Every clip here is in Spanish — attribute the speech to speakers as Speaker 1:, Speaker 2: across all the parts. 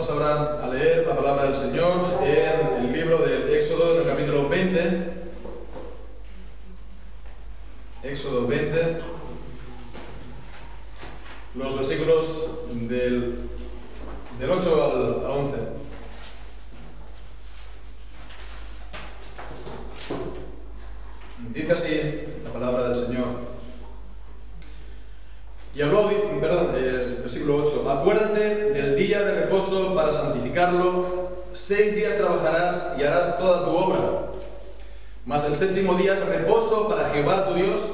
Speaker 1: Vamos ahora a leer la palabra del Señor en el libro del Éxodo, en el capítulo 20. Éxodo 20, los versículos del 8 al 11. Dice así la palabra del Señor. Y habló, versículo 8: acuérdate del día de reposo para santificarlo. 6 días trabajarás y harás toda tu obra. Mas el séptimo día es reposo para Jehová tu Dios.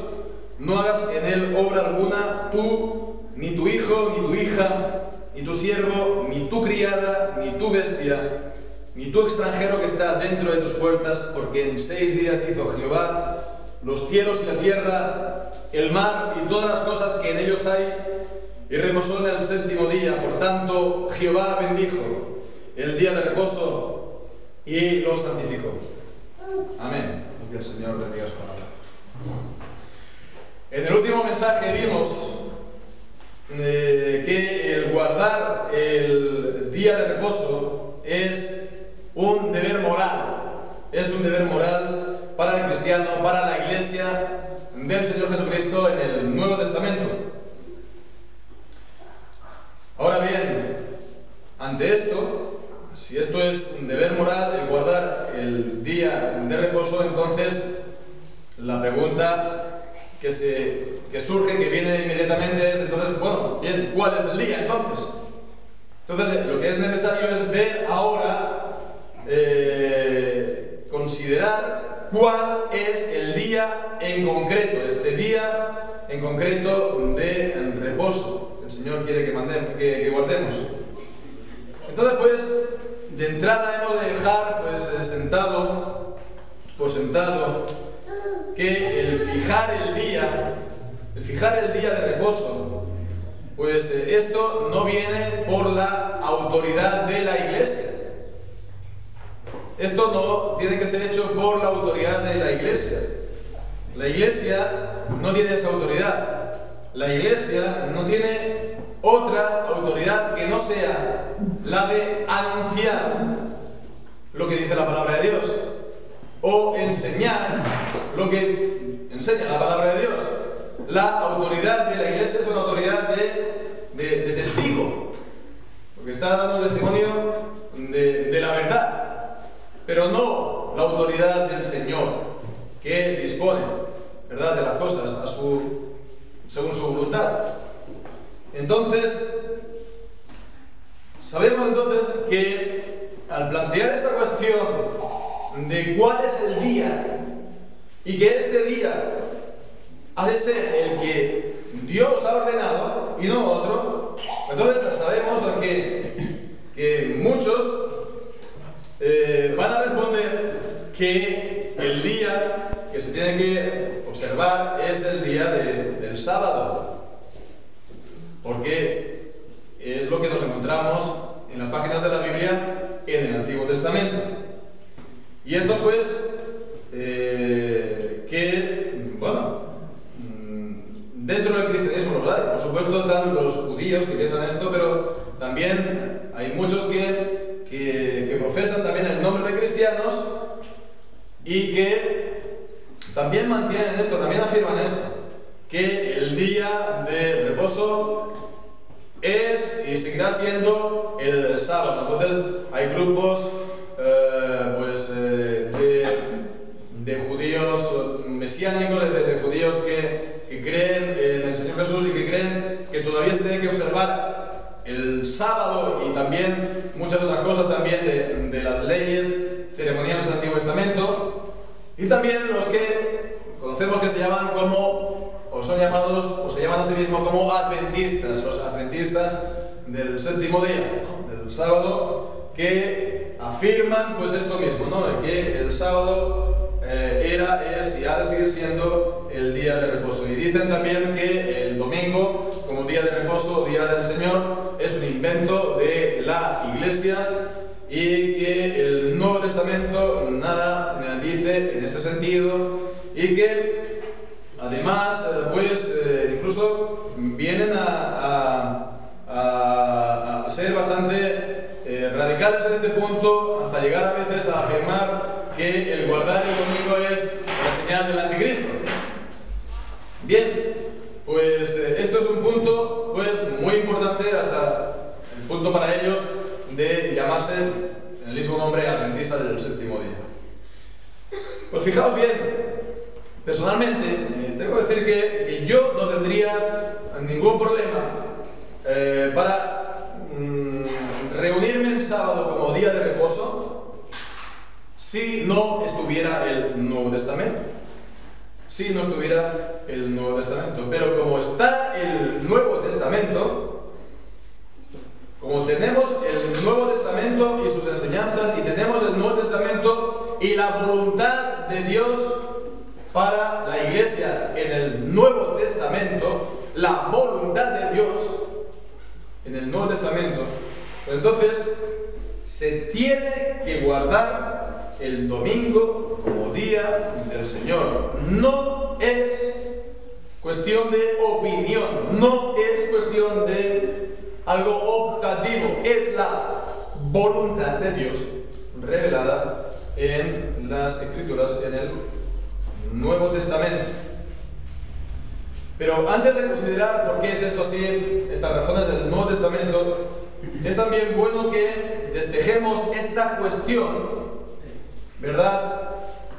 Speaker 1: No hagas en él obra alguna, tú, ni tu hijo, ni tu hija, ni tu siervo, ni tu criada, ni tu bestia, ni tu extranjero que está dentro de tus puertas, porque en 6 días hizo Jehová los cielos y la tierra, el mar y todas las cosas que en ellos hay, y reposó en el séptimo día. Por tanto, Jehová bendijo el día de reposo y lo santificó. Amén. Que el Señor bendiga su palabra. En el último mensaje vimos que el guardar el día de reposo es un deber moral. Es un deber moral para el cristiano, para la iglesia del Señor Jesucristo en el Nuevo Testamento. Ahora bien, ante esto, si esto es un deber moral, el guardar el día de reposo, entonces la pregunta que surge, que viene inmediatamente es, entonces, bueno, bien, ¿cuál es el día entonces? Entonces, lo que es necesario es ver ahora, considerar cuál es el día en concreto, este día en concreto de reposo que el Señor quiere que guardemos. Entonces, pues, de entrada hemos de dejar sentado que el fijar el día de reposo, pues esto no viene por la autoridad de la iglesia. Esto no tiene que ser hecho por la autoridad de la iglesia. La iglesia no tiene esa autoridad. La iglesia no tiene otra autoridad que no sea la de anunciar lo que dice la palabra de Dios o enseñar lo que enseña la palabra de Dios. La autoridad de la iglesia es una autoridad de testigo, porque está dando testimonio de la verdad, pero no la autoridad del Señor, que dispone, ¿verdad?, de las cosas según su voluntad. Entonces, sabemos entonces que al plantear esta cuestión de cuál es el día y que este día ha de ser el que Dios ha ordenado y no otro, entonces sabemos que muchos van a responder que el día que se tiene que observar es el día del sábado, porque es lo que nos encontramos en las páginas de la Biblia en el Antiguo Testamento. Y esto pues, dentro del cristianismo los hay. Por supuesto están los judíos que piensan esto, pero también hay muchos que profesan también el nombre de cristianos y que también mantienen esto, también afirman esto, que el día de reposo es y seguirá siendo el sábado. Entonces hay grupos de judíos mesiánicos, de judíos que creen en el Señor Jesús y que creen que todavía se tiene que observar el sábado y también muchas otras cosas también de las leyes ceremoniales del Antiguo Testamento, y también los que conocemos que se llaman son llamados, o se llaman a sí mismos como adventistas, los adventistas del séptimo día, ¿no?, del sábado, que afirman pues esto mismo, ¿no?, que el sábado es y ha de seguir siendo el día de reposo. Y dicen también que el domingo, como día de reposo o día del Señor, es un invento de la iglesia y que el Nuevo Testamento nada dice en este sentido, y que además incluso vienen a ser bastante radicales en este punto, hasta llegar a veces a afirmar que el guardar el domingo es la señal del anticristo. Bien, pues esto es un punto pues muy importante, hasta el punto para ellos de llamarse en el mismo nombre adventista del séptimo día. Pues fijaos bien, personalmente tengo que decir que yo no tendría ningún problema para reunirme en sábado como día de reposo si no estuviera el Nuevo Testamento. Si no estuviera el Nuevo Testamento. Pero como está el Nuevo Testamento, como tenemos el Nuevo Testamento y sus enseñanzas, y tenemos el Nuevo Testamento y la voluntad de Dios para la Iglesia en el Nuevo Testamento, la voluntad de Dios en el Nuevo Testamento, pues entonces se tiene que guardar el domingo como día del Señor. No es cuestión de opinión, no es cuestión de algo optativo, es la voluntad de Dios revelada en las Escrituras, en el Nuevo Testamento. Pero antes de considerar por qué es esto así, estas razones del Nuevo Testamento, es también bueno que despejemos esta cuestión, ¿verdad?,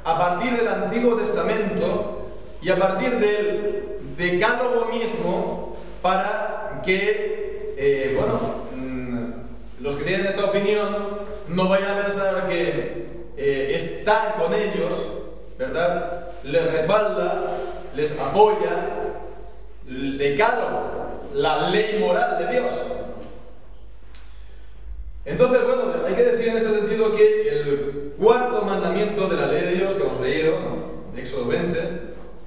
Speaker 1: a partir del Antiguo Testamento y a partir del Decálogo mismo, para que, los que tienen esta opinión no vayan a pensar que están con ellos, ¿verdad?, les respalda, les apoya el Decálogo, la ley moral de Dios. Entonces, hay que decir en este sentido que el cuarto mandamiento de la ley de Dios que hemos leído, Éxodo 20,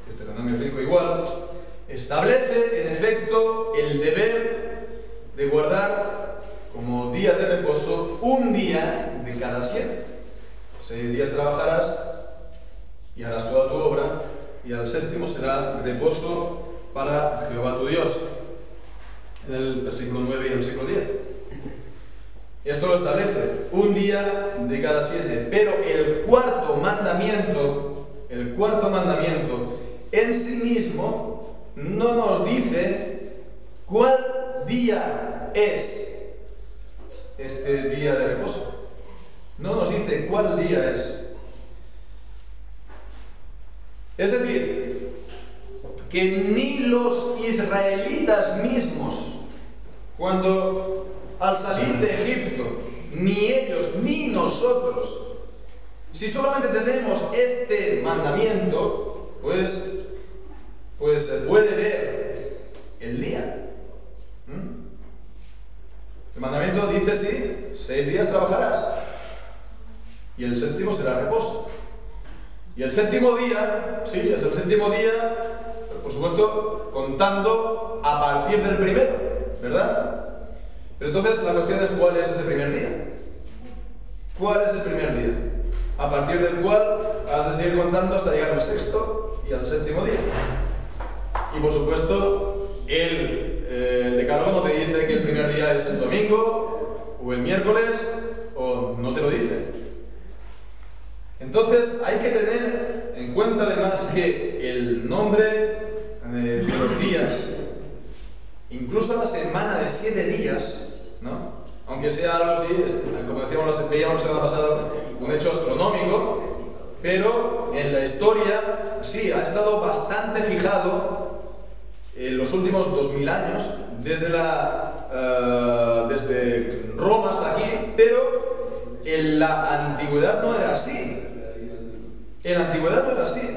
Speaker 1: Deuteronomio 5 igual, establece en efecto el deber de guardar como día de reposo un día de cada 7. 6 días trabajarás y harás toda tu obra, y al séptimo será reposo para Jehová tu Dios, en el versículo 9 y el versículo 10. Esto lo establece, un día de cada 7. Pero el cuarto mandamiento en sí mismo no nos dice cuál día es este día de reposo. No nos dice cuál día es. Es decir, que ni los israelitas mismos, cuando al salir de Egipto, ni ellos ni nosotros, si solamente tenemos este mandamiento, pues se puede ver el día. El mandamiento dice sí, 6 días trabajarás y el séptimo será reposo. Y el séptimo día, sí, es el séptimo día, por supuesto, contando a partir del primero, ¿verdad? Pero entonces la cuestión es ¿cuál es ese primer día? ¿Cuál es el primer día? A partir del cual has de seguir contando hasta llegar al sexto y al séptimo día. Y por supuesto, el Decálogo no te dice que el primer día es el domingo o el miércoles, o no te lo dice. Entonces hay que tener en cuenta además que el nombre de los días, incluso la semana de 7 días, ¿no?, aunque sea algo así, como veíamos la semana pasada, un hecho astronómico, pero en la historia sí ha estado bastante fijado en los últimos 2000 años, desde Roma hasta aquí, pero en la antigüedad no era así. En la antigüedad no era así.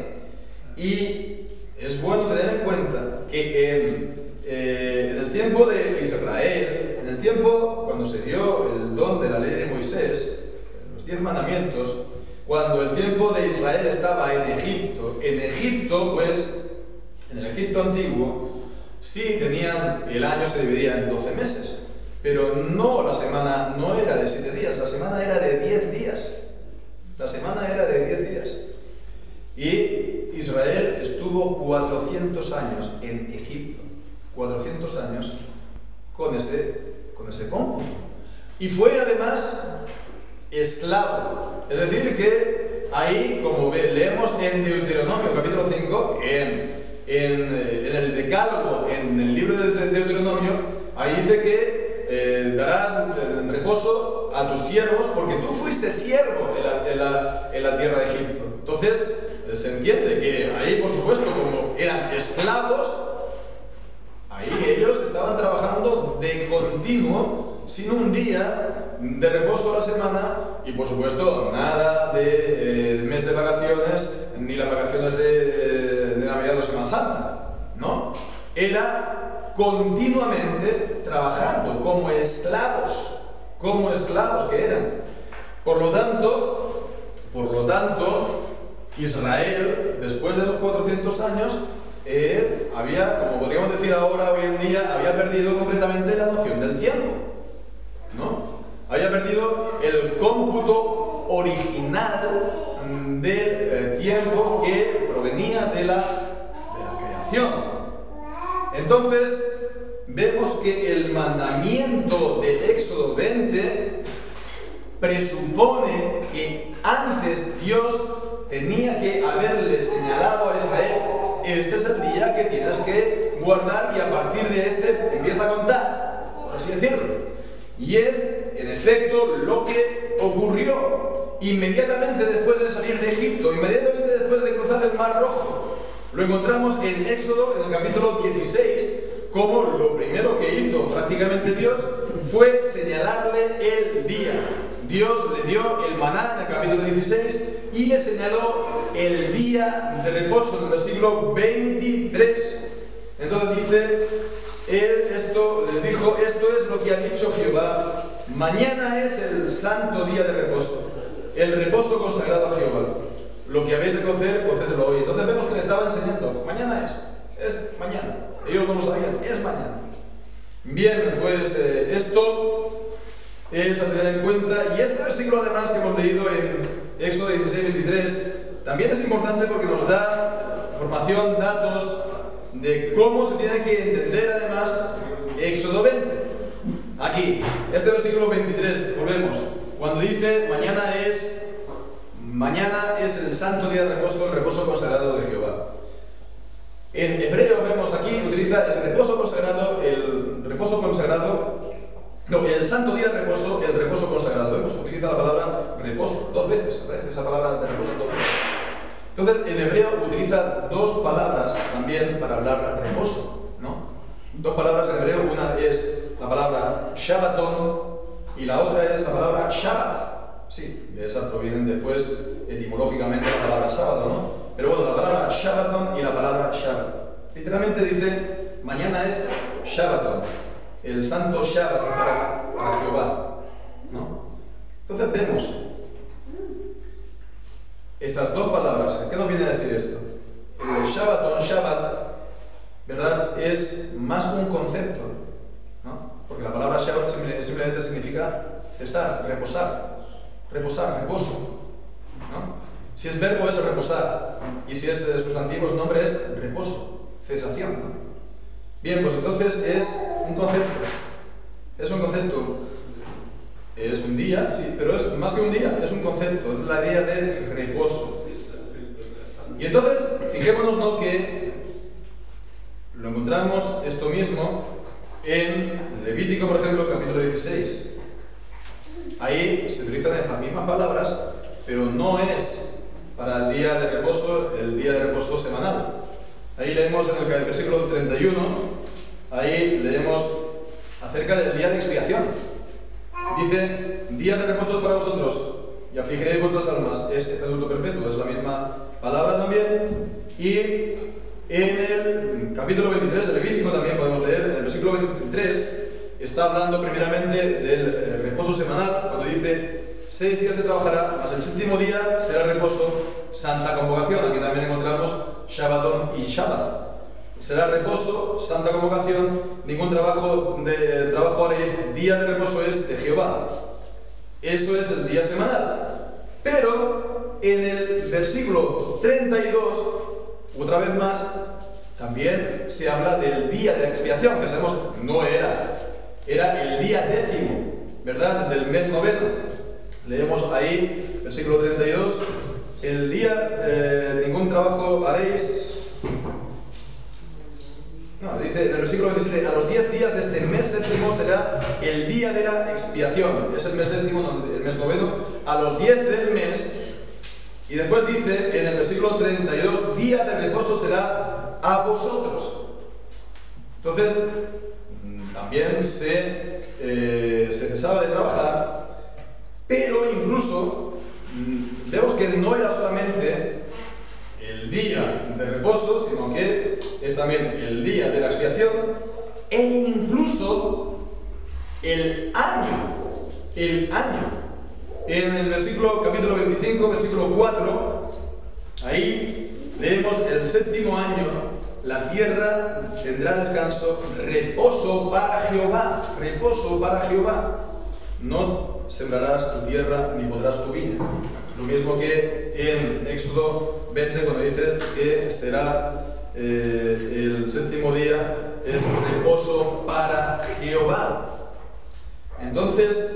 Speaker 1: Y es bueno tener en cuenta que en el tiempo de Israel, en el tiempo cuando se dio el don de la ley de Moisés, los 10 mandamientos, cuando el tiempo de Israel estaba en Egipto, pues, en el Egipto antiguo, sí tenían, el año se dividía en 12 meses, pero no, la semana no era de 7 días, la semana era de 10 días. La semana era de 10 días. Y Israel estuvo 400 años en Egipto, 400 años con ese cómputo. y fue además esclavo. Es decir, que ahí, como leemos en Deuteronomio capítulo 5, en el Decálogo, en el libro de Deuteronomio, ahí dice que darás reposo a tus siervos porque tú fuiste siervo en la tierra de Egipto. Entonces, se entiende que ahí, por supuesto, como eran esclavos, ahí ellos estaban trabajando de continuo, sin un día de reposo a la semana, y por supuesto, nada de mes de vacaciones, ni las vacaciones de Navidad o Semana Santa, ¿no? Era continuamente trabajando como esclavos que eran. Por lo tanto, Israel, después de esos 400 años, había, como podríamos decir ahora, hoy en día, había perdido completamente la noción del tiempo, ¿no? Había perdido el cómputo original del tiempo que provenía de la creación. Entonces, vemos que el mandamiento del Éxodo 20 presupone que antes Dios tenía que haberle señalado a Israel: este es el día que tienes que guardar y a partir de este empieza a contar, por así decirlo. Y es, en efecto, lo que ocurrió inmediatamente después de salir de Egipto, inmediatamente después de cruzar el Mar Rojo. Lo encontramos en Éxodo, en el capítulo 16, como lo primero que hizo prácticamente Dios fue señalarle el día. Dios le dio el maná en el capítulo 16 y le señaló el día de reposo en el versículo 23. Entonces dice, les dijo, esto es lo que ha dicho Jehová: mañana es el santo día de reposo, el reposo consagrado a Jehová. Lo que habéis de cocer, cocedlo hoy. Entonces vemos que le estaba enseñando, mañana es mañana. Ellos no lo sabían, es mañana. Bien, pues esto es a tener en cuenta. Y este versículo además que hemos leído en Éxodo 16-23 también es importante porque nos da información, datos de cómo se tiene que entender además Éxodo 20. Aquí, este versículo 23, volvemos, cuando dice mañana es el santo día de reposo, el reposo consagrado de Jehová. En hebreo vemos aquí que utiliza el santo día de reposo, el reposo consagrado. Vemos, utiliza la palabra reposo dos veces, aparece esa palabra de reposo dos veces. Entonces, en hebreo utiliza dos palabras también para hablar de reposo, ¿no? Dos palabras en hebreo, una es la palabra Shabbaton y la otra es la palabra Shabbat. Sí, de esas provienen después etimológicamente la palabra sábado, ¿no? Pero bueno, la palabra Shabbaton y la palabra Shabbat. Literalmente dice, mañana es Shabbaton, el santo Shabbat para Jehová, ¿no? Entonces vemos estas dos palabras. ¿Qué nos viene a decir esto? El Shabbaton, Shabbat, ¿verdad? Es más un concepto, ¿no? Porque la palabra Shabbat simplemente significa cesar, reposar, reposo, ¿no? Si es verbo es reposar, y si es sustantivo, su nombre es reposo, cesación, ¿no? Bien, pues entonces es un concepto. Es un concepto. Es un día, sí, pero es más que un día, es un concepto, es la idea de reposo. Y entonces, fijémonos, ¿no?, que lo encontramos esto mismo en Levítico, por ejemplo, capítulo 16. Ahí se utilizan estas mismas palabras, pero no es para el día de reposo semanal. Ahí leemos en el versículo 31, ahí leemos acerca del día de expiación. Dice, día de reposo para vosotros, y afligiréis vuestras almas. Es estatuto perpetuo, es la misma palabra también. Y en el capítulo 23 de Levítico también podemos leer, en el versículo 23, está hablando primeramente del reposo semanal, cuando dice, 6 días se trabajará, mas el séptimo día será reposo, santa convocación. Aquí también encontramos Shabbaton y Shabbat. Será reposo, santa convocación, ningún trabajo haréis, día de reposo es de Jehová. Eso es el día semanal. Pero en el versículo 32, otra vez más, también se habla del día de expiación, que sabemos no era el día 10º ¿verdad?, del mes noveno. Leemos ahí, versículo 32, el día ningún trabajo haréis. No, dice en el versículo 27, a los 10 días de este mes séptimo será el día de la expiación. Es el mes séptimo, el mes noveno, a los 10 del mes. Y después dice en el versículo 32, día de reposo será a vosotros. Entonces, también se cesaba de trabajar, pero incluso vemos que no era solamente el día de reposo, sino que es también el día de la expiación e incluso el año. En el capítulo 25, versículo 4, ahí leemos el séptimo año, la tierra tendrá descanso, reposo para Jehová, reposo para Jehová. No sembrarás tu tierra ni podrás tu viña. Lo mismo que en Éxodo 20, cuando dice que será el séptimo día, es reposo para Jehová. Entonces,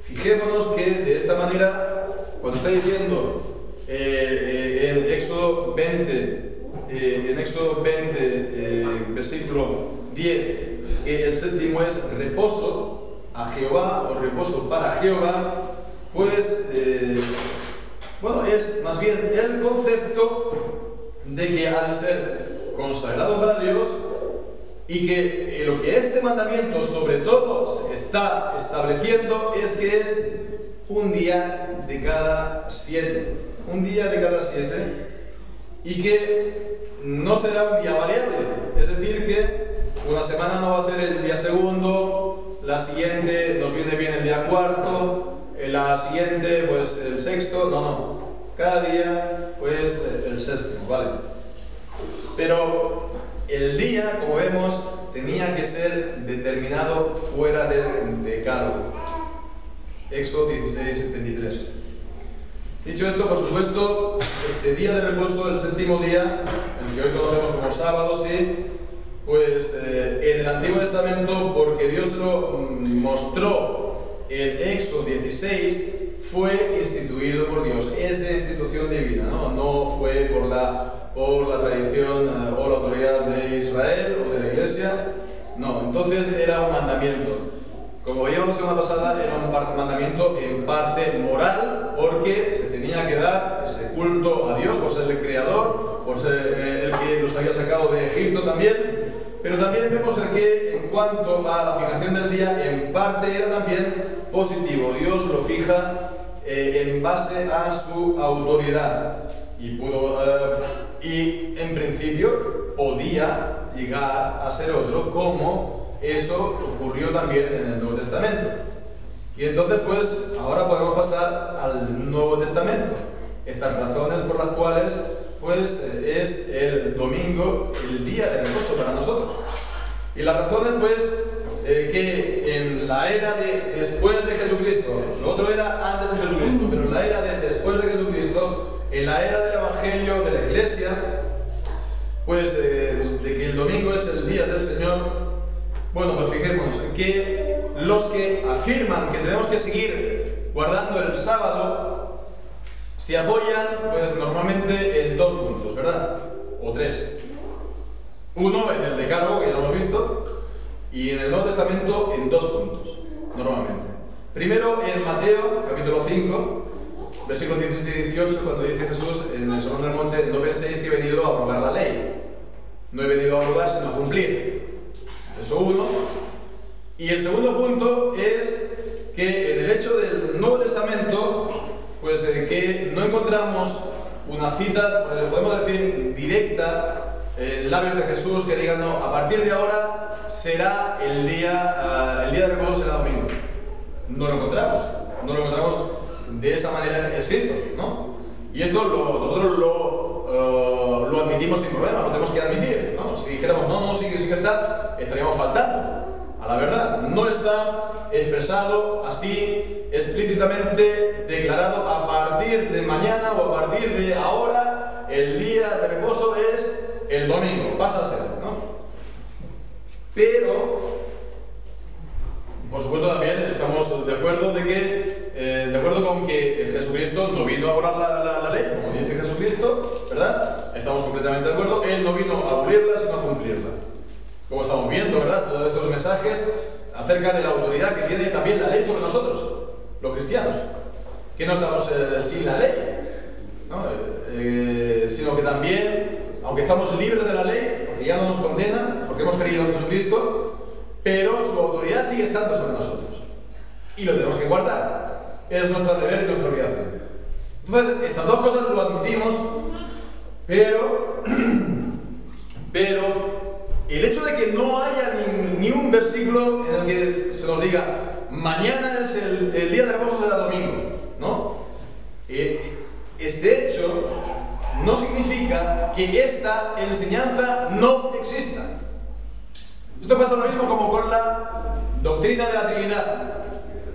Speaker 1: fijémonos que de esta manera, cuando está diciendo en Éxodo 20, versículo 10, que el séptimo es reposo a Jehová o reposo para Jehová, pues es más bien el concepto de que ha de ser consagrado para Dios y que lo que este mandamiento sobre todo se está estableciendo es que es un día de cada 7. Un día de cada 7 y que no será un día variable. Es decir, que una semana no va a ser el día segundo, la siguiente nos viene bien el día cuarto, la siguiente pues el sexto, no. Cada día pues el séptimo, ¿vale? Pero el día, como vemos, tenía que ser determinado fuera del decálogo. Éxodo 16, 23. Dicho esto, por supuesto, este día de reposo, el séptimo día, el que hoy conocemos como sábado, sí, pues en el Antiguo Testamento, porque Dios se lo mostró en Éxodo 16, fue instituido por Dios. Es de institución divina, no fue por la tradición o la autoridad de Israel o de la Iglesia, no. Entonces era un mandamiento. Como veíamos la semana pasada, era un mandamiento en parte moral, porque se tenía que dar ese culto a Dios por ser el creador, por ser el que los había sacado de Egipto también. Pero también vemos que en cuanto a la fijación del día, en parte era también positivo. Dios lo fija en base a su autoridad y en principio podía llegar a ser otro, como eso ocurrió también en el Nuevo Testamento. Y entonces pues ahora podemos pasar al Nuevo Testamento. Estas razones por las cuales pues es el domingo el día de reposo para nosotros. Y las razones pues que en la era de después de Jesucristo, lo otro era antes de Jesucristo, pero en la era de después de Jesucristo, en la era del Evangelio, de la Iglesia, pues de que el domingo es el día del Señor. Bueno, pues fijémonos que los que afirman que tenemos que seguir guardando el sábado se apoyan pues normalmente en 2 puntos, ¿verdad? O 3. Uno en el Decálogo, que ya lo hemos visto, y en el Nuevo Testamento en 2 puntos, normalmente. Primero en Mateo, capítulo 5, versículos 17 y 18, cuando dice Jesús en el Sermón del Monte: no penséis que he venido a abrogar la ley. No he venido a abrogar, sino a cumplir. Eso uno. Y el segundo punto es que en el hecho del Nuevo Testamento, pues que no encontramos una cita, podemos decir, directa en labios de Jesús que digan: no, a partir de ahora será el día de reposo será domingo. No lo encontramos de esa manera escrito, ¿no? Y esto nosotros lo admitimos sin problema, lo tenemos que admitir, ¿no? Si dijéramos no, sí que está, estaríamos faltando a la verdad. No está expresado así explícitamente declarado: a partir de mañana o a partir de ahora el día de reposo es el domingo, pasa a ser, ¿no? Pero por supuesto también estamos de acuerdo con que Jesucristo no vino a abolir la ley, como dice Jesucristo, ¿verdad? Estamos completamente de acuerdo. Él no vino a abolirla, sino a cumplirla. Como estamos viendo, ¿verdad? Todos estos mensajes acerca de la autoridad que tiene también la ley sobre nosotros, los cristianos. Que no estamos sin la ley, ¿no? Sino que también, aunque estamos libres de la ley, porque ya no nos condena, porque hemos creído en Jesucristo, pero su autoridad sigue estando sobre nosotros. Y lo tenemos que guardar. Es nuestro deber y nuestra obligación. Entonces, estas dos cosas lo admitimos, pero el hecho de que no haya ni un versículo en el que se nos diga mañana es el día de reposo, será domingo, ¿no? Este hecho no significa que esta enseñanza no exista. Esto pasa lo mismo como con la doctrina de la Trinidad.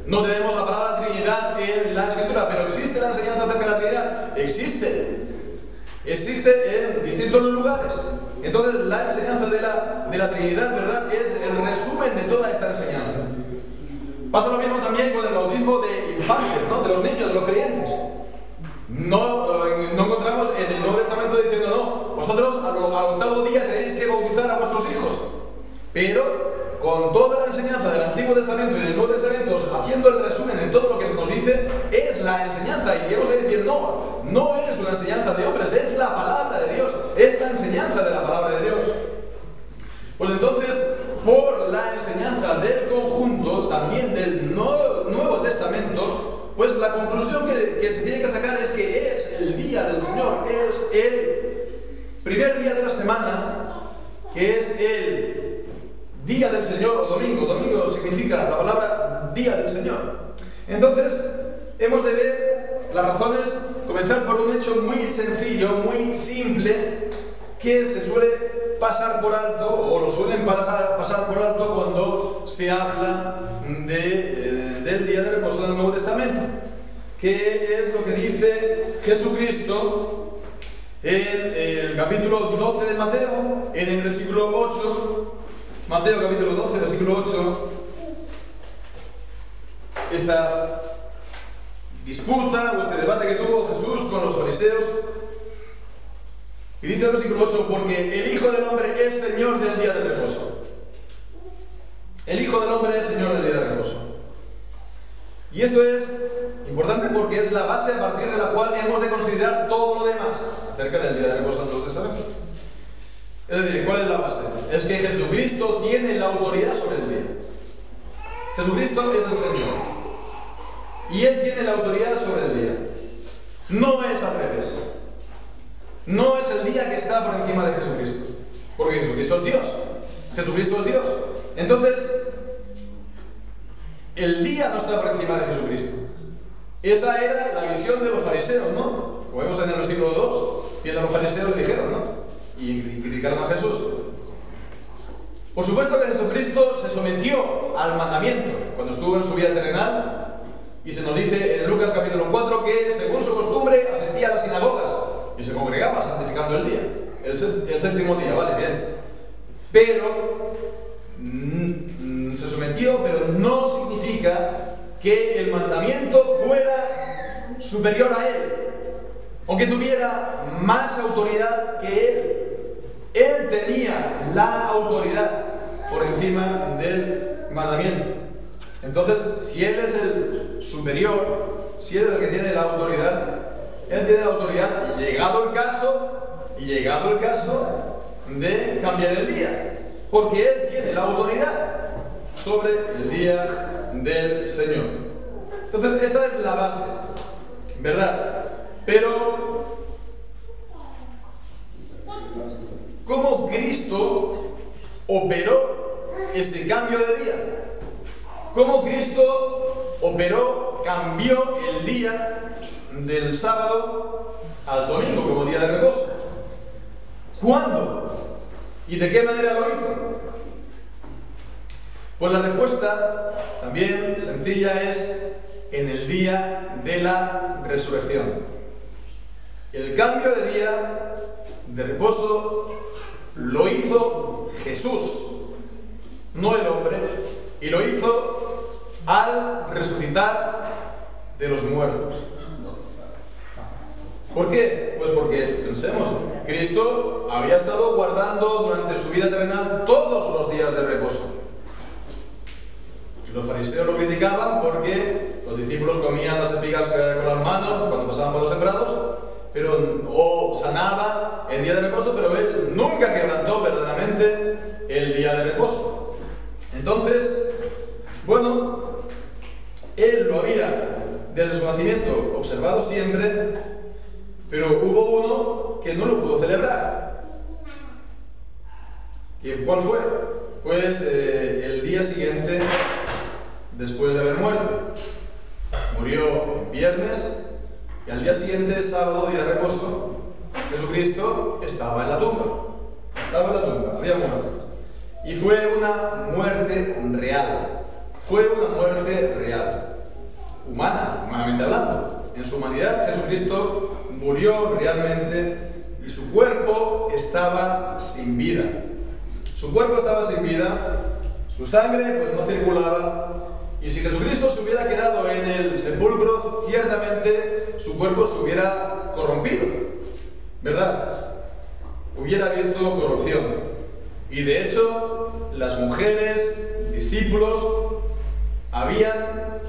Speaker 1: No tenemos la palabra Trinidad en la Escritura, pero ¿existe la enseñanza acerca de la Trinidad? Existe en distintos lugares. Entonces la enseñanza de la Trinidad, ¿verdad?, es el resumen de toda esta enseñanza. Pasa lo mismo también con el bautismo de infantes, ¿no?, de los niños, de los creyentes. No encontramos en el Nuevo Testamento diciendo, no, vosotros al octavo día tenéis que bautizar a vuestros hijos. Pero con toda la enseñanza del Antiguo Testamento y del Nuevo Testamento, haciendo el resumen de todo lo que se nos dice, es la enseñanza. Y hemos de decir, no es una enseñanza de hombres, es la palabra de Dios, es la enseñanza de la palabra de Dios. Pues entonces, por la enseñanza del conjunto, también del Nuevo Testamento, pues la conclusión que se tiene que sacar es que es el día del Señor, es el primer día de la semana, que es el día del Señor o domingo. Domingo significa la palabra día del Señor. Entonces, hemos de ver las razones, comenzar por un hecho muy sencillo, muy simple, que se suele pasar por alto, o lo suelen pasar por alto cuando se habla del día de reposo del Nuevo Testamento, que es lo que dice Jesucristo en el capítulo 12 de Mateo, en el versículo 8. Mateo capítulo 12, versículo 8, esta disputa o este debate que tuvo Jesús con los fariseos. Y dice el versículo 8, porque el Hijo del Hombre es Señor del día de reposo. El Hijo del Hombre es Señor del día de reposo. Y esto es importante porque es la base a partir de la cual hemos de considerar todo lo demás acerca del día de reposo del Nuevo Testamento. Es decir, ¿cuál es la base? Es que Jesucristo tiene la autoridad sobre el día. Jesucristo es el Señor. Y Él tiene la autoridad sobre el día. No es al revés. No es el día que está por encima de Jesucristo. Porque Jesucristo es Dios. Jesucristo es Dios. Entonces, el día no está por encima de Jesucristo. Esa era la visión de los fariseos, ¿no? Como vemos en el versículo 2, viendo a los fariseos dijeron, ¿no? Y criticaron a Jesús. Por supuesto que Jesucristo se sometió al mandamiento cuando estuvo en su vida terrenal, y se nos dice en Lucas capítulo 4 que según su costumbre asistía a las sinagogas y se congregaba santificando el día, el séptimo día, vale, bien. Pero se sometió, pero no significa que el mandamiento fuera superior a él o que tuviera más autoridad que él. Él tenía la autoridad por encima del mandamiento. Entonces, si Él es el superior, si Él es el que tiene la autoridad, Él tiene la autoridad, llegado el caso de cambiar el día, porque Él tiene la autoridad sobre el día del Señor. Entonces, esa es la base, ¿verdad? Pero ¿cómo Cristo operó ese cambio de día? ¿Cómo Cristo cambió el día del sábado al domingo como día de reposo? ¿Cuándo? ¿Y de qué manera lo hizo? Pues la respuesta, también sencilla, es en el día de la resurrección. El cambio de día de reposo lo hizo Jesús, no el hombre, y lo hizo al resucitar de los muertos. ¿Por qué? Pues porque, pensemos, Cristo había estado guardando durante su vida terrenal todos los días de reposo. Los fariseos lo criticaban porque los discípulos comían las espigas con las manos cuando pasaban por los sembrados, o sanaba en día de reposo, pero él nunca quebrantó verdaderamente el día de reposo. Entonces, bueno, él lo había desde su nacimiento observado siempre, pero hubo uno que no lo pudo celebrar. ¿Y cuál fue? Pues el día siguiente después de haber muerto. Murió viernes y al día siguiente, sábado, día de reposo, Jesucristo estaba en la tumba. Estaba en la tumba, había muerto. Y fue una muerte real. Fue una muerte real. Humanamente hablando. En su humanidad, Jesucristo murió realmente y su cuerpo estaba sin vida. Su cuerpo estaba sin vida, su sangre pues no circulaba, y si Jesucristo se hubiera quedado en el sepulcro, ciertamente su cuerpo se hubiera corrompido, ¿verdad? Hubiera visto corrupción. Y de hecho, las mujeres, discípulos, habían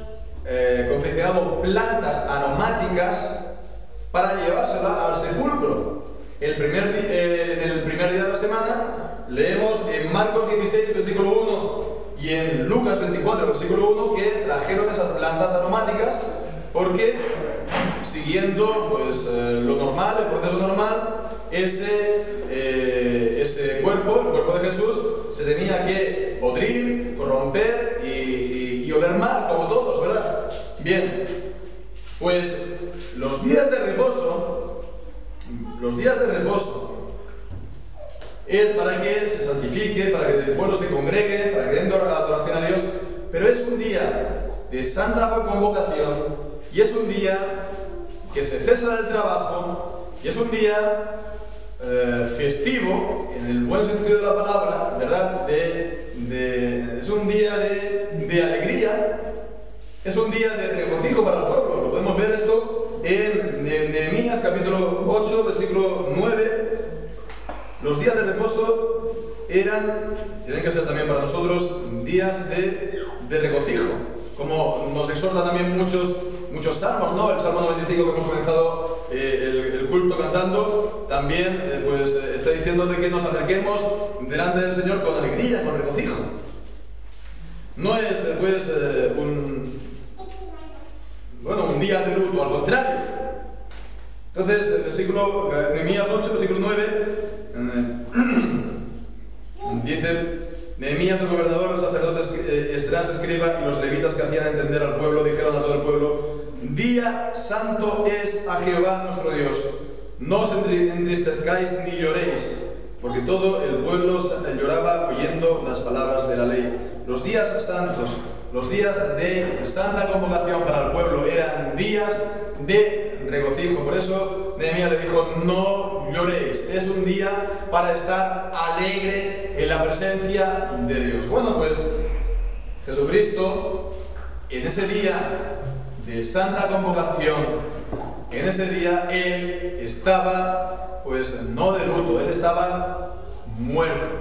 Speaker 1: confeccionado plantas aromáticas para llevársela al sepulcro. En el primer día de la semana leemos en Marcos 16, versículo 1 y en Lucas 24, versículo 1 que trajeron esas plantas aromáticas porque, siguiendo pues, lo normal, el proceso normal, ese cuerpo, el cuerpo de Jesús, se tenía que podrir, corromper y oler mal, como todos, ¿verdad? Bien, pues los días de reposo es para que se santifique, para que el pueblo se congregue, para que den adoración a Dios, pero es un día de santa convocación y es un día que se cesa del trabajo y es un día festivo, en el buen sentido de la palabra, ¿verdad? Es un día de alegría, es un día de regocijo para el pueblo. Lo podemos ver esto en Nehemías capítulo 8, versículo 9. Los días de reposo tienen que ser también para nosotros días de regocijo, como nos exhortan también muchos salmos, ¿no? El Salmo 95 que hemos comenzado el culto cantando, también pues está diciendo de que nos acerquemos delante del Señor con alegría, con regocijo. No es pues un día de luto, al contrario. Entonces, el versículo Nehemías 8, versículo 9, dice: Nehemías, el gobernador, los sacerdotes, Esdras, escriba y los levitas que hacían entender al pueblo, dijeron a todo el pueblo: Día santo es a Jehová nuestro Dios. No os entristezcáis ni lloréis, porque todo el pueblo lloraba oyendo las palabras de la ley. Los días santos, los días de santa convocación para el pueblo eran días de regocijo. Por eso Nehemías le dijo: no lloréis. Es un día para estar alegre en la presencia de Dios. Bueno, pues Jesucristo, en ese día de santa convocación, en ese día Él estaba, pues no de luto, Él estaba muerto.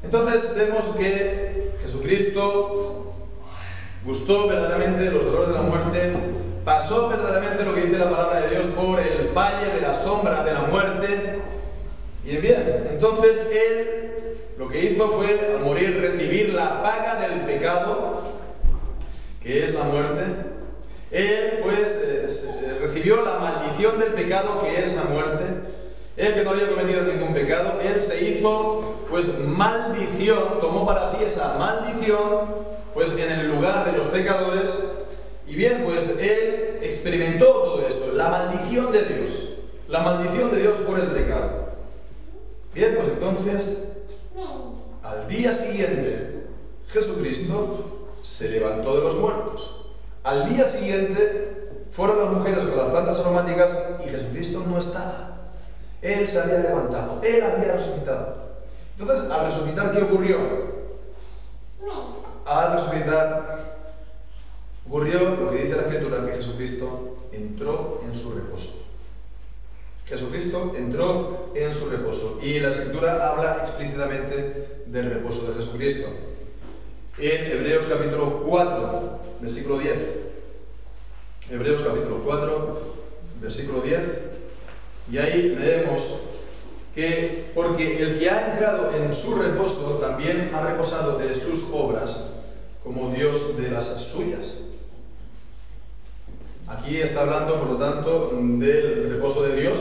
Speaker 1: Entonces vemos que Jesucristo gustó verdaderamente los dolores de la muerte, pasó verdaderamente lo que dice la palabra de Dios por el valle de la sombra de la muerte. Y bien, entonces Él lo que hizo fue, al morir, recibir la paga del pecado, que es la muerte. Él pues recibió la maldición del pecado, que es la muerte. Él, que no había cometido ningún pecado, Él se hizo pues maldición, tomó para sí esa maldición pues en el lugar de los pecadores. Y bien, pues Él experimentó todo eso, la maldición de Dios por el pecado. Bien, pues entonces al día siguiente Jesucristo se levantó de los muertos. Al día siguiente fueron las mujeres con las plantas aromáticas y Jesucristo no estaba. Él se había levantado, Él había resucitado. Entonces, al resucitar, ¿qué ocurrió? Al resucitar, ocurrió lo que dice la Escritura, que Jesucristo entró en su reposo. Jesucristo entró en su reposo. Y la Escritura habla explícitamente del reposo de Jesucristo. En Hebreos capítulo 4, versículo 10. Hebreos capítulo 4, versículo 10. Y ahí leemos que porque el que ha entrado en su reposo también ha reposado de sus obras como Dios de las suyas. Aquí está hablando, por lo tanto, del reposo de Dios.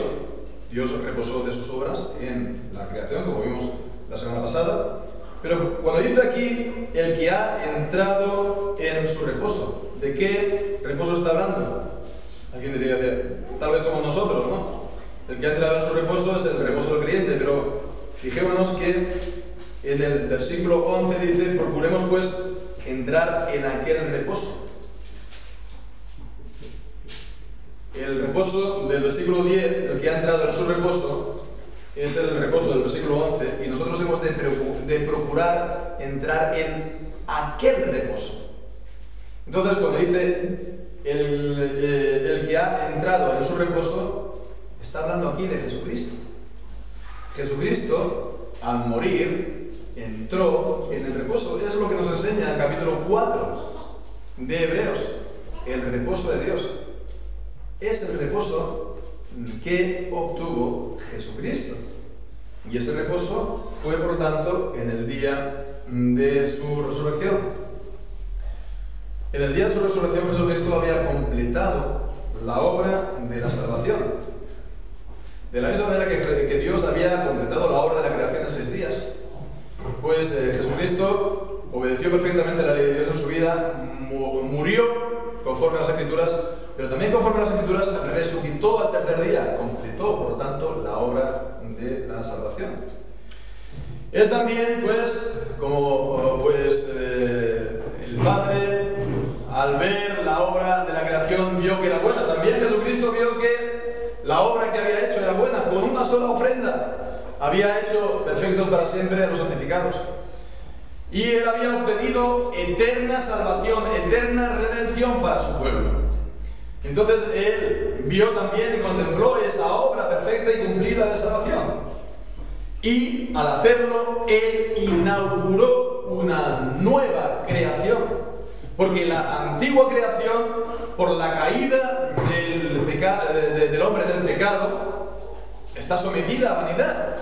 Speaker 1: Dios reposó de sus obras en la creación, como vimos la semana pasada. Pero cuando dice aquí el que ha entrado en su reposo, ¿de qué reposo está hablando? Alguien diría, tal vez somos nosotros, ¿no? El que ha entrado en su reposo es el reposo del creyente, pero fijémonos que en el versículo 11 dice, procuremos pues entrar en aquel reposo. El reposo del versículo 10, el que ha entrado en su reposo, es el reposo del versículo 11, y nosotros hemos de procurar entrar en aquel reposo. Entonces, cuando dice el que ha entrado en su reposo, está hablando aquí de Jesucristo. Jesucristo, al morir, entró en el reposo. Es lo que nos enseña el capítulo 4 de Hebreos, el reposo de Dios. Es el reposo que obtuvo Jesucristo. Y ese reposo fue, por lo tanto, en el día de su resurrección. En el día de su resurrección, Jesucristo había completado la obra de la salvación. De la misma manera que Dios había completado la obra de la creación en 6 días. Pues Jesucristo obedeció perfectamente la ley de Dios en su vida, murió conforme a las Escrituras, pero también conforme a las Escrituras resucitó al tercer día, completó, por lo tanto, la obra de la salvación. Él también, pues, como el Padre, al ver la obra de la creación, vio que era buena. También Jesucristo vio que la obra que había hecho era buena. Con una sola ofrenda había hecho perfectos para siempre a los santificados. Y él había obtenido eterna salvación, eterna redención para su pueblo. Entonces él vio también y contempló esa obra perfecta y cumplida de salvación. Y al hacerlo, él inauguró una nueva creación. Porque la antigua creación, por la caída del hombre del pecado, está sometida a vanidad.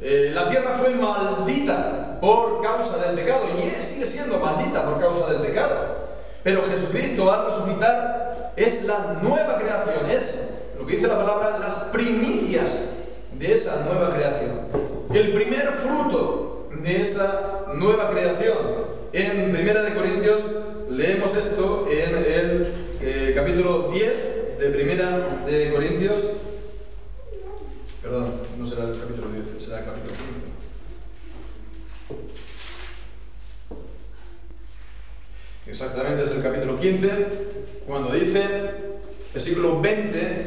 Speaker 1: La tierra fue maldita por causa del pecado y sigue siendo maldita por causa del pecado. Pero Jesucristo, al resucitar, es la nueva creación, es lo que dice la palabra, las primicias de esa nueva creación. El primer fruto de esa nueva creación. En 1 Corintios leemos esto en el capítulo 10 de 1 Corintios. Perdón, no será el capítulo 10, será el capítulo 15. Exactamente, es el capítulo 15, cuando dice, versículo 20,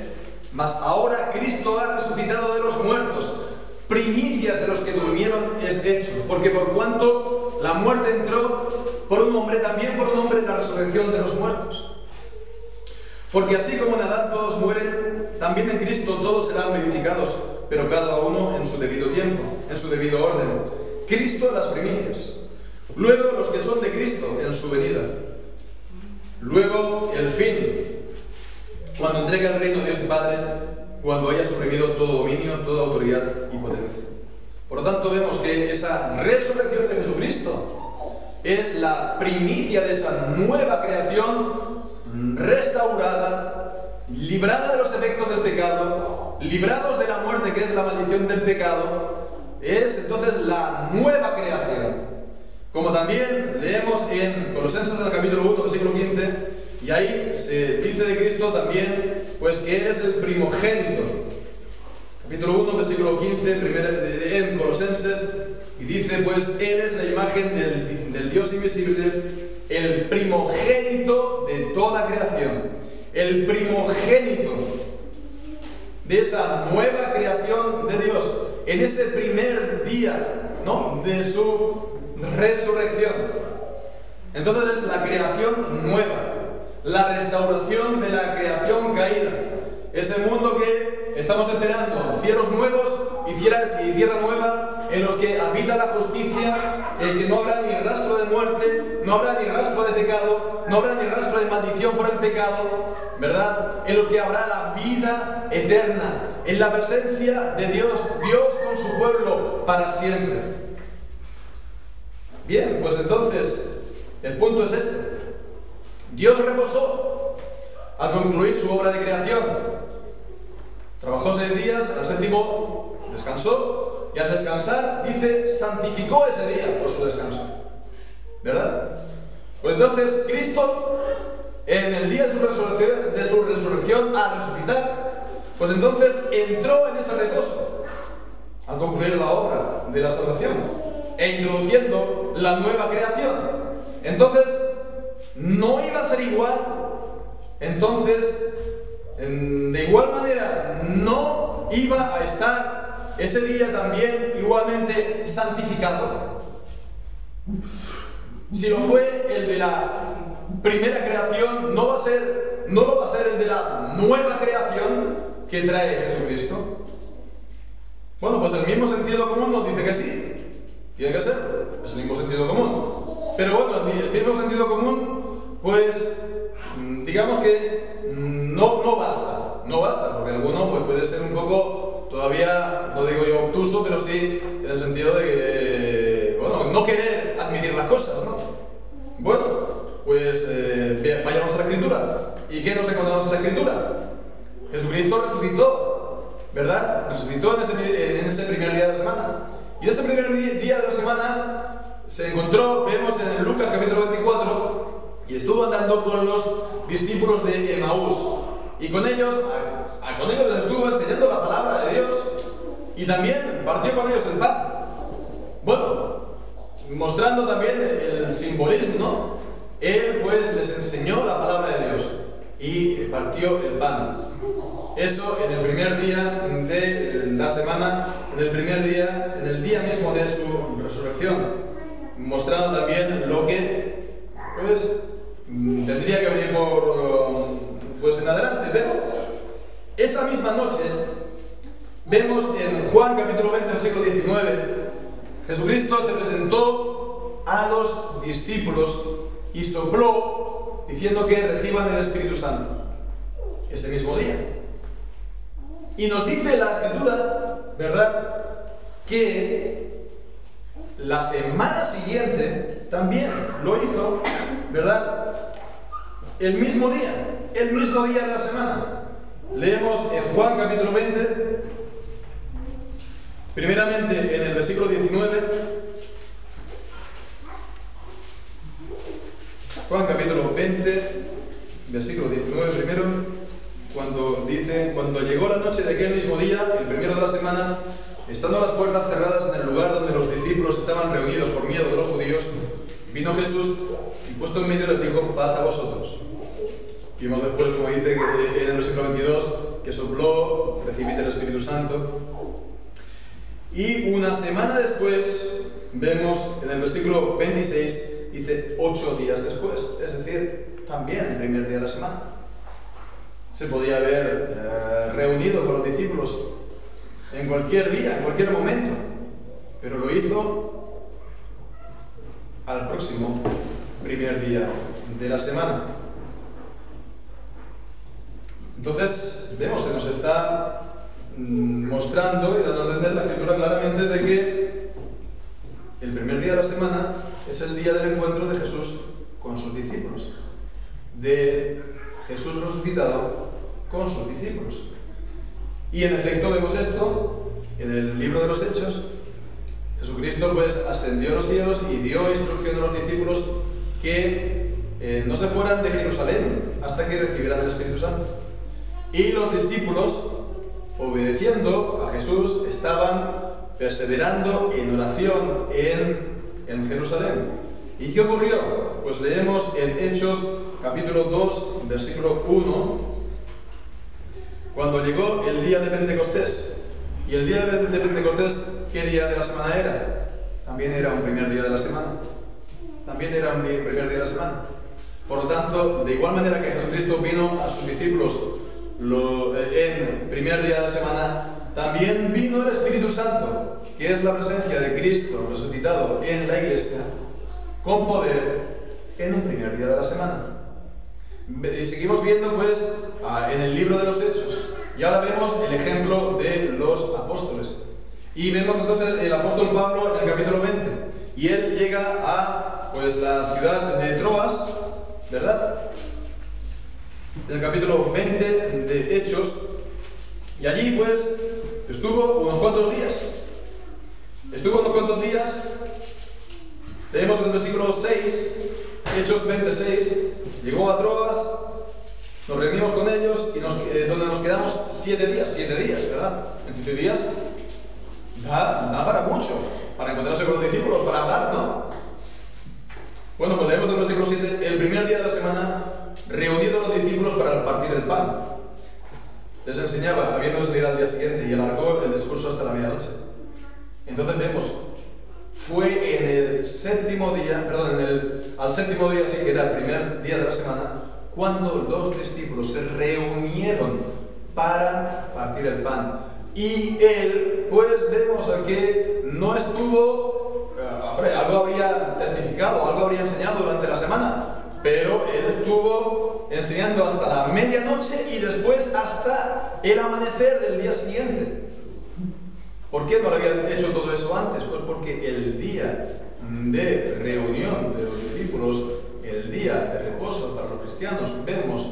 Speaker 1: mas ahora Cristo ha resucitado de los muertos, primicias de los que durmieron es hecho, porque por cuanto la muerte entró por un hombre, también por un hombre la resurrección de los muertos. Porque así como en Adán todos mueren, también en Cristo todos serán vivificados, pero cada uno en su debido tiempo, en su debido orden. Cristo las primicias. Luego los que son de Cristo en su venida. Luego el fin, cuando entrega el reino de Dios y Padre, cuando haya suprimido todo dominio, toda autoridad y potencia. Por lo tanto vemos que esa resurrección de Jesucristo es la primicia de esa nueva creación restaurada, librada de los efectos del pecado, librados de la muerte que es la maldición del pecado. Es entonces la nueva creación. Como también leemos en Colosenses del capítulo 1, versículo 15, y ahí se dice de Cristo también, pues que Él es el primogénito. Capítulo 1, versículo 15, en Colosenses, y dice, pues Él es la imagen del Dios invisible, el primogénito de toda creación, el primogénito de esa nueva creación de Dios, en ese primer día, ¿no?, de su resurrección. Entonces es la creación nueva, la restauración de la creación caída. Ese mundo que estamos esperando, cielos nuevos y tierra nueva, en los que habita la justicia, que no habrá ni rastro de muerte, no habrá ni rastro de pecado, no habrá ni rastro de maldición por el pecado, ¿verdad? En los que habrá la vida eterna, en la presencia de Dios, Dios con su pueblo para siempre. Bien, pues entonces, el punto es este. Dios reposó al concluir su obra de creación. Trabajó 6 días, al séptimo descansó, y al descansar, dice, santificó ese día por su descanso. ¿Verdad? Pues entonces, Cristo, en el día de su resurrección, al resucitar, pues entonces entró en ese reposo, al concluir la obra de la salvación, e introduciendo la nueva creación. Entonces, no iba a ser igual. Entonces, de igual manera, no iba a estar ese día también igualmente santificado. Si lo fue el de la primera creación, no lo va a ser el de la nueva creación que trae Jesucristo. Bueno, pues el mismo sentido común nos dice que sí. Tiene que ser, es el mismo sentido común. Pero bueno, el mismo sentido común, pues, digamos que no basta, porque alguno pues, puede ser un poco, todavía, no digo yo obtuso, pero sí en el sentido de que, bueno, no querer admitir las cosas, ¿no? Bueno, pues bien, vayamos a la Escritura. ¿Y qué nos encontramos en la Escritura? Jesucristo resucitó, ¿verdad? Resucitó en ese primer día de la semana. Y ese primer día de la semana se encontró, vemos en Lucas capítulo 24, y estuvo andando con los discípulos de Emaús. Y con ellos les estuvo enseñando la palabra de Dios. Y también partió con ellos el pan. Bueno, mostrando también el simbolismo, ¿no? Él pues les enseñó la palabra de Dios y partió el pan. Eso en el primer día de la semana, en el día mismo de su resurrección, mostrando también lo que pues tendría que venir pues en adelante. Pero esa misma noche vemos en Juan capítulo 20, versículo 19, Jesucristo se presentó a los discípulos y sopló diciendo que reciban el Espíritu Santo ese mismo día. Y nos dice la Escritura, ¿verdad?, que la semana siguiente también lo hizo, ¿verdad?, el mismo día de la semana. Leemos en Juan capítulo 20, primeramente en el versículo 19. Juan capítulo 20, versículo 19 primero, cuando dice: cuando llegó la noche de aquel mismo día, el primero de la semana, estando las puertas cerradas en el lugar donde los discípulos estaban reunidos por miedo de los judíos, vino Jesús y puesto en medio les dijo: paz a vosotros. Vimos después, como dice en el versículo 22, que sopló, recibid el Espíritu Santo. Y una semana después, vemos en el versículo 26, dice 8 días después, es decir, también el primer día de la semana. Se podía haber reunido con los discípulos en cualquier día, en cualquier momento, pero lo hizo al próximo primer día de la semana. Entonces, vemos, se nos está mostrando y dando a entender la Escritura claramente de que el primer día de la semana es el día del encuentro de Jesús con sus discípulos, de Jesús resucitado con sus discípulos. Y en efecto vemos esto en el libro de los Hechos. Jesucristo pues ascendió a los cielos y dio instrucción a los discípulos que no se fueran de Jerusalén hasta que recibieran el Espíritu Santo. Y los discípulos, obedeciendo a Jesús, estaban perseverando en oración en Jerusalén. ¿Y qué ocurrió? Pues leemos en Hechos capítulo 2, versículo 1, cuando llegó el día de Pentecostés. ¿Y el día de Pentecostés qué día de la semana era? También era un primer día de la semana. también era un primer día de la semana. Por lo tanto, de igual manera que Jesucristo vino a sus discípulos en primer día de la semana, también vino el Espíritu Santo, que es la presencia de Cristo resucitado en la iglesia, con poder en un primer día de la semana. Y seguimos viendo pues en el libro de los Hechos, y ahora vemos el ejemplo de los apóstoles. Y vemos entonces el apóstol Pablo en el capítulo 20, y él llega a pues la ciudad de Troas, ¿verdad? En el capítulo 20 de Hechos, y allí pues estuvo unos cuantos días. Leemos en el versículo 6, Hechos 26, llegó a Troas, nos reunimos con ellos y donde nos quedamos 7 días, ¿verdad? En 7 días da para mucho, para encontrarse con los discípulos, para hablar, ¿no? Bueno, pues leemos en el versículo 7, el primer día de la semana, reunidos los discípulos para partir el pan. Les enseñaba, habiendo salido al día siguiente, y alargó el discurso hasta la medianoche. Entonces vemos, fue en el séptimo día, al séptimo día, sí, que era el primer día de la semana, cuando los discípulos se reunieron para partir el pan. Y él, pues vemos que no estuvo, algo habría testificado, algo habría enseñado durante la semana, pero él estuvo enseñando hasta la medianoche y después hasta el amanecer del día siguiente. ¿Por qué no lo habían hecho todo eso antes? Pues porque el día de reunión de los discípulos, el día de reposo para los cristianos, vemos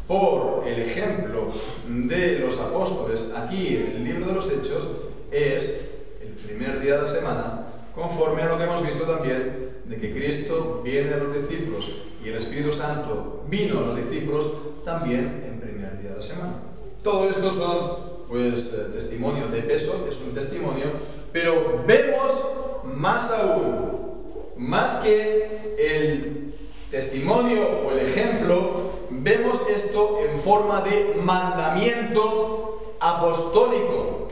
Speaker 1: por el ejemplo de los apóstoles aquí en el libro de los Hechos, es el primer día de la semana, conforme a lo que hemos visto también de que Cristo viene a los discípulos y el Espíritu Santo vino a los discípulos también en primer día de la semana. Todo esto son pues testimonio de peso, es un testimonio, pero vemos más aún, más que el testimonio o el ejemplo, vemos esto en forma de mandamiento apostólico.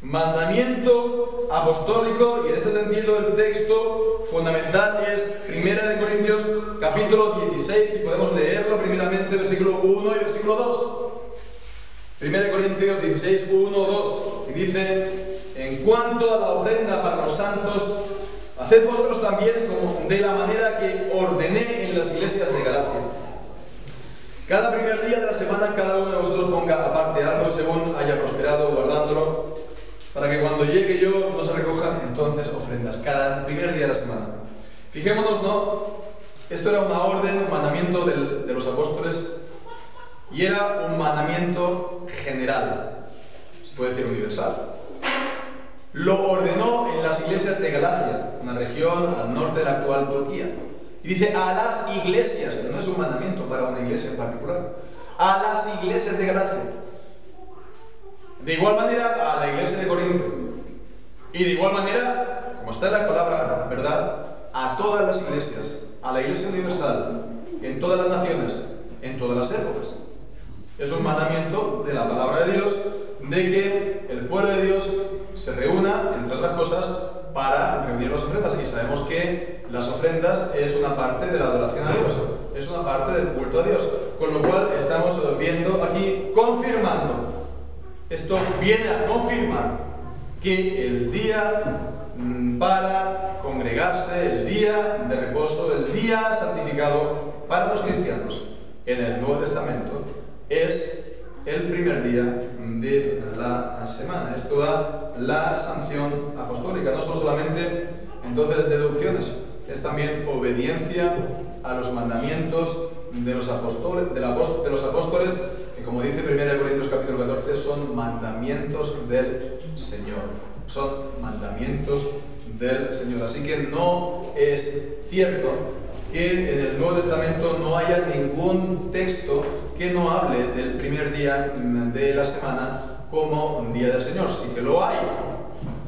Speaker 1: Mandamiento apostólico, y en este sentido el texto fundamental es 1 Corintios capítulo 16, si podemos leerlo primeramente, versículo 1 y versículo 2. 1 Corintios 16, 1, 2, y dice: en cuanto a la ofrenda para los santos, haced vosotros también como de la manera que ordené en las iglesias de Galacia. Cada primer día de la semana cada uno de vosotros ponga aparte algo según haya prosperado, guardándolo, para que cuando llegue yo no se recojan entonces ofrendas. Cada primer día de la semana. Fijémonos, ¿no? Esto era una orden, un mandamiento de los apóstoles, y era un mandamiento general, se puede decir universal. Lo ordenó en las iglesias de Galacia, una región al norte de la actual Turquía. Y dice a las iglesias, no es un mandamiento para una iglesia en particular, a las iglesias de Galacia. De igual manera a la iglesia de Corinto. Y de igual manera, como está en la palabra, ¿verdad?, a todas las iglesias, a la iglesia universal, en todas las naciones, en todas las épocas. Es un mandamiento de la palabra de Dios, de que el pueblo de Dios se reúna, entre otras cosas, para reunir las ofrendas. Y sabemos que las ofrendas es una parte de la adoración a Dios, es una parte del culto a Dios. Con lo cual estamos viendo aquí, confirmando. Esto viene a confirmar que el día para congregarse, el día de reposo, el día santificado para los cristianos en el Nuevo Testamento es el primer día de la semana. Esto da la sanción apostólica. No son solamente entonces deducciones, es también obediencia a los mandamientos de los apóstoles, que como dice 1 Corintios capítulo 14, son mandamientos del Señor. Son mandamientos del Señor. Así que no es cierto que en el Nuevo Testamento no haya ningún texto que no hable del primer día de la semana como un día del Señor. Sí que lo hay,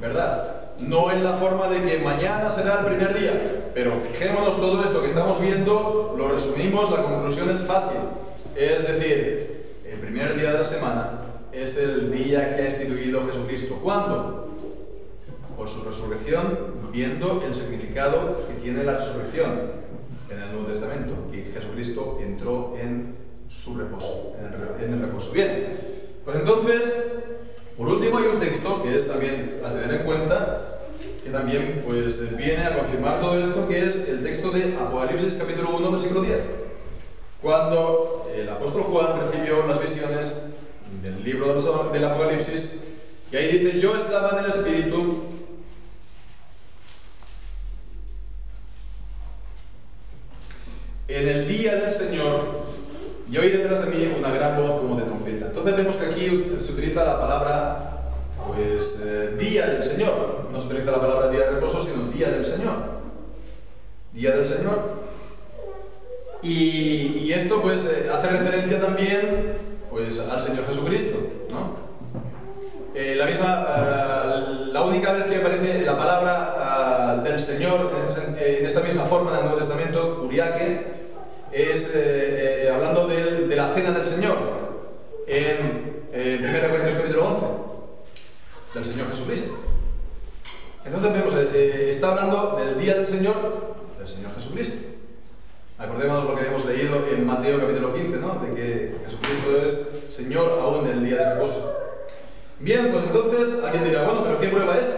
Speaker 1: ¿verdad? No en la forma de que mañana será el primer día, pero fijémonos, todo esto que estamos viendo lo resumimos, la conclusión es fácil. Es decir, el primer día de la semana es el día que ha instituido Jesucristo. ¿Cuándo? Por su resurrección viendo el significado que tiene la resurrección en el Nuevo Testamento, que Jesucristo entró en su reposo, en el reposo. Bien, pues entonces, por último hay un texto que es también a tener en cuenta, que también pues viene a confirmar todo esto, que es el texto de Apocalipsis capítulo 1, versículo 10. Cuando el apóstol Juan recibió las visiones del libro del Apocalipsis, y ahí dice: yo estaba en el Espíritu en el día del Señor, y oí detrás de mí una gran voz como de trompeta. Entonces vemos que aquí se utiliza la palabra pues día del Señor. No se utiliza la palabra día de reposo, sino día del Señor. Día del Señor. Y esto pues hace referencia también pues al Señor Jesucristo, ¿no? La única vez que aparece la palabra del Señor en esta misma forma en el Nuevo Testamento, Kuriake, es hablando de la cena del Señor en 1 Corintios capítulo 11, del Señor Jesucristo. Entonces vemos, está hablando del día del Señor Jesucristo. Acordémonos lo que hemos leído en Mateo capítulo 15, ¿no? De que Jesucristo es Señor aún en el día de reposo. Bien, pues entonces alguien dirá: bueno, pero ¿qué prueba esto?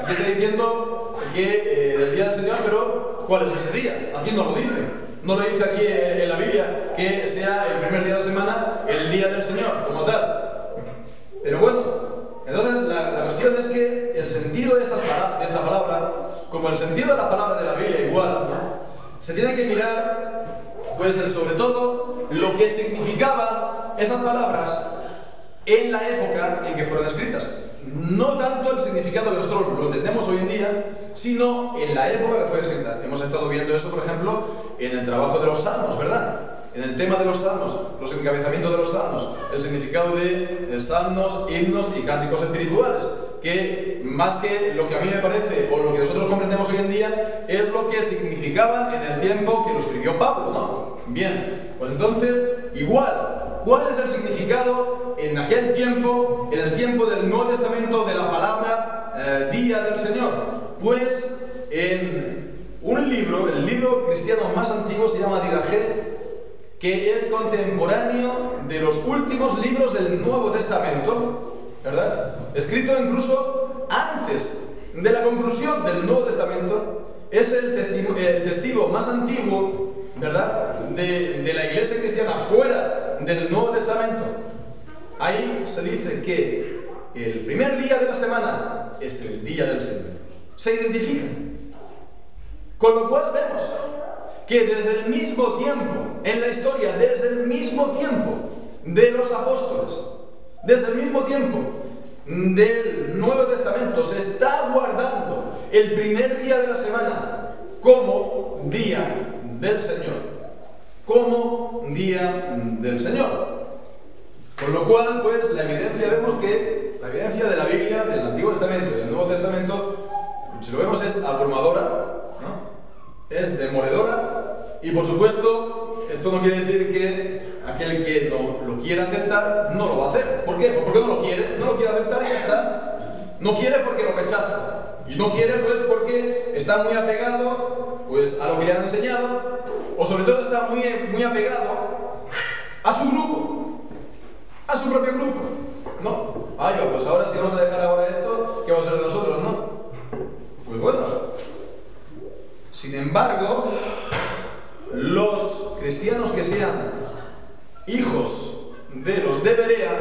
Speaker 1: Aquí está diciendo que del día del Señor, pero ¿cuál es ese día? Aquí no lo dice. No lo dice aquí en la Biblia que sea el primer día de la semana el día del Señor, como tal. Pero bueno, entonces la cuestión es que el sentido de esta palabra, como el sentido de la palabra de la Biblia igual, ¿no? Se tiene que mirar, pues sobre todo, lo que significaban esas palabras en la época en que fueron escritas. No tanto el significado que nosotros lo entendemos hoy en día, sino en la época que fue escrita. Hemos estado viendo eso, por ejemplo, en el trabajo de los salmos, ¿verdad? En el tema de los salmos, los encabezamientos de los salmos, el significado de salmos, himnos y cánticos espirituales, que más que lo que a mí me parece o lo que nosotros comprendemos hoy en día, es lo que significaban en el tiempo que lo escribió Pablo, ¿no? Bien, pues entonces, igual, ¿cuál es el significado en aquel tiempo, en el tiempo del Nuevo Testamento, de la palabra Día del Señor? Pues en un libro, el libro cristiano más antiguo se llama Didache, que es contemporáneo de los últimos libros del Nuevo Testamento, ¿verdad? Escrito incluso antes de la conclusión del Nuevo Testamento. Es el testigo más antiguo, ¿verdad?, de la iglesia cristiana fuera del Nuevo Testamento. Ahí se dice que el primer día de la semana es el día del Señor. Se identifica. Con lo cual vemos que desde el mismo tiempo, en la historia, desde el mismo tiempo de los apóstoles, desde el mismo tiempo del Nuevo Testamento, se está guardando el primer día de la semana como día del Señor. Como día del Señor. Con lo cual, pues, la evidencia, vemos que la evidencia de la Biblia, del Antiguo Testamento y del Nuevo Testamento, si lo vemos, es abrumadora, ¿no? Es demoledora, y por supuesto, esto no quiere decir que aquel que no lo quiera aceptar, no lo va a hacer. ¿Por qué? Pues porque no lo quiere aceptar y ya está. No quiere porque lo rechaza. Y no quiere, pues, porque está muy apegado, pues, a lo que le han enseñado, o sobre todo está muy apegado a su grupo, a su propio grupo, ¿no? Ay, pues ahora si vamos a dejar ahora esto, ¿qué va a ser de nosotros, no? Pues bueno. Sin embargo, los cristianos que sean hijos de los de Berea,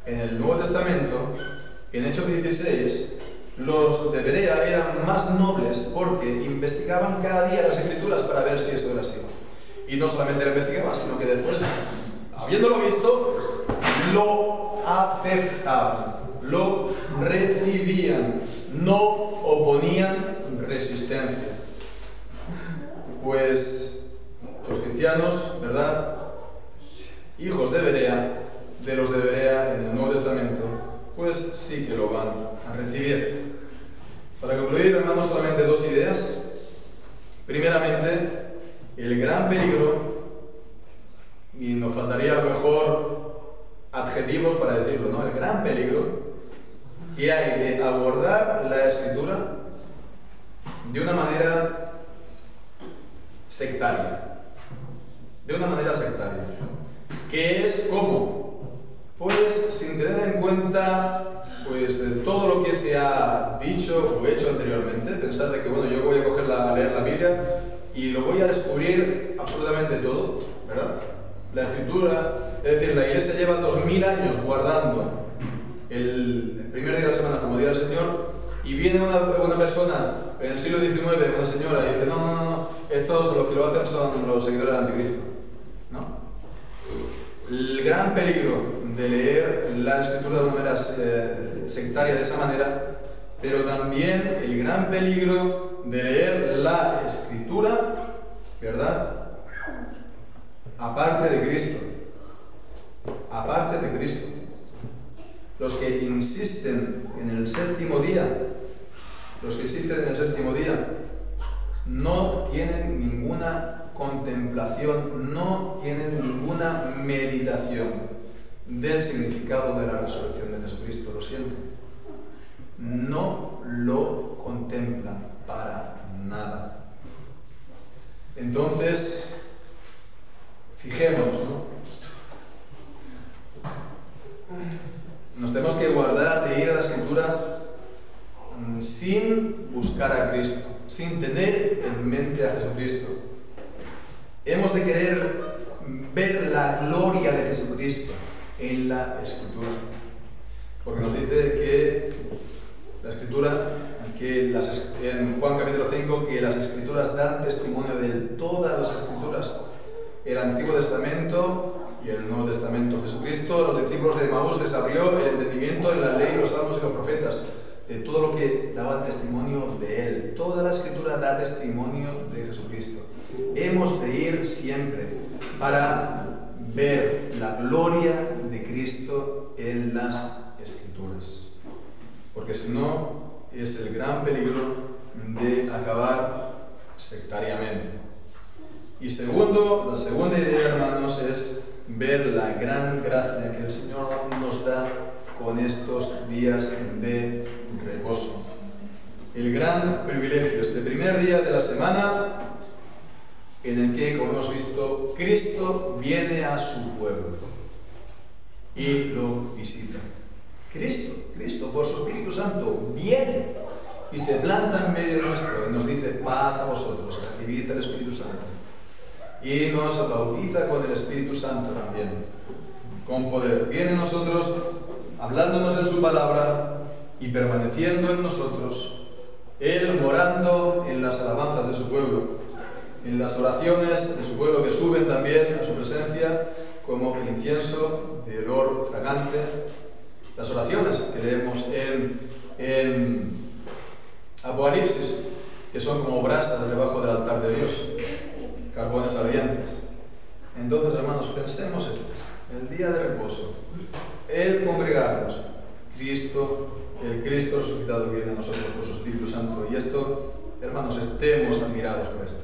Speaker 1: en el Nuevo Testamento, en Hechos 16, los de Berea eran más nobles porque investigaban cada día las Escrituras para ver si eso era así. Y no solamente lo investigaban, sino que después, habiéndolo visto, lo aceptaban, lo recibían, no oponían resistencia. Pues los cristianos, ¿verdad?, hijos de Berea, de los de Berea en el Nuevo Testamento, pues sí que lo van a recibir. Para concluir, hermanos, solamente dos ideas. Primeramente, el gran peligro, y nos faltaría a lo mejor adjetivos para decirlo, ¿no? El gran peligro que hay de abordar la Escritura de una manera sectaria. De una manera sectaria. ¿Qué es cómo? Pues sin tener en cuenta todo lo que se ha dicho o hecho anteriormente. Pensar de que bueno, yo voy a coger a leer la Biblia y lo voy a descubrir absolutamente todo, ¿verdad? La Escritura, es decir, la Iglesia lleva 2000 años guardando el primer día de la semana como Día del Señor, y viene una persona en el siglo XIX, una señora, y dice, no, estos los que lo hacen son los seguidores del Anticristo, ¿no? El gran peligro de leer la Escritura de una manera sectaria de esa manera, pero también el gran peligro de leer la Escritura, ¿verdad?, aparte de Cristo. Aparte de Cristo. Los que insisten en el séptimo día, no tienen ninguna contemplación, no tienen ninguna meditación del significado de la resurrección de Jesucristo, lo siento. No lo contemplan para nada. Entonces, fijémonos, ¿no? Nos tenemos que guardar de ir a la Escritura sin buscar a Cristo, sin tener en mente a Jesucristo. Hemos de querer ver la gloria de Jesucristo en la Escritura, porque nos dice que la Escritura, en Juan capítulo 5, que las Escrituras dan testimonio de él, todas las Escrituras, el Antiguo Testamento y el Nuevo Testamento. Jesucristo, los discípulos de Emaús, les abrió el entendimiento de la ley, los salmos y los profetas, de todo lo que daba testimonio de él. Toda la Escritura da testimonio de Jesucristo. Hemos de ir siempre para ver la gloria de Cristo en las Escrituras, porque si no es el gran peligro de acabar sectariamente. Y segundo, la segunda idea, hermanos, es ver la gran gracia que el Señor nos da con estos días de reposo. El gran privilegio, este primer día de la semana, en el que, como hemos visto, Cristo viene a su pueblo y lo visita. Cristo, por su Espíritu Santo, viene y se planta en medio nuestro y nos dice, paz a vosotros, recibid el Espíritu Santo. Y nos bautiza con el Espíritu Santo también, con poder. Viene a nosotros, hablándonos en su palabra y permaneciendo en nosotros, Él morando en las alabanzas de su pueblo, en las oraciones de su pueblo que suben también a su presencia como incienso de olor fragante. Las oraciones que leemos en Apocalipsis, que son como brasas debajo del altar de Dios, carbones ardientes. Entonces, hermanos, pensemos esto: el día de reposo, el congregarnos, el Cristo resucitado viene a nosotros por su Espíritu Santo. Y esto, hermanos, estemos admirados por esto.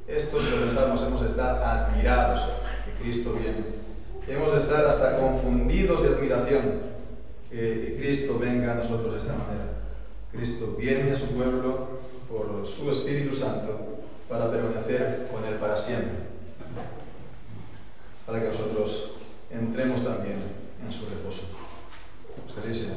Speaker 1: Esto, si lo pensamos, hemos de estar admirados que Cristo viene. Hemos de estar hasta confundidos de admiración que Cristo venga a nosotros de esta manera. Cristo viene a su pueblo por su Espíritu Santo para permanecer con Él para siempre, para que nosotros entremos también en su reposo. Que así sea.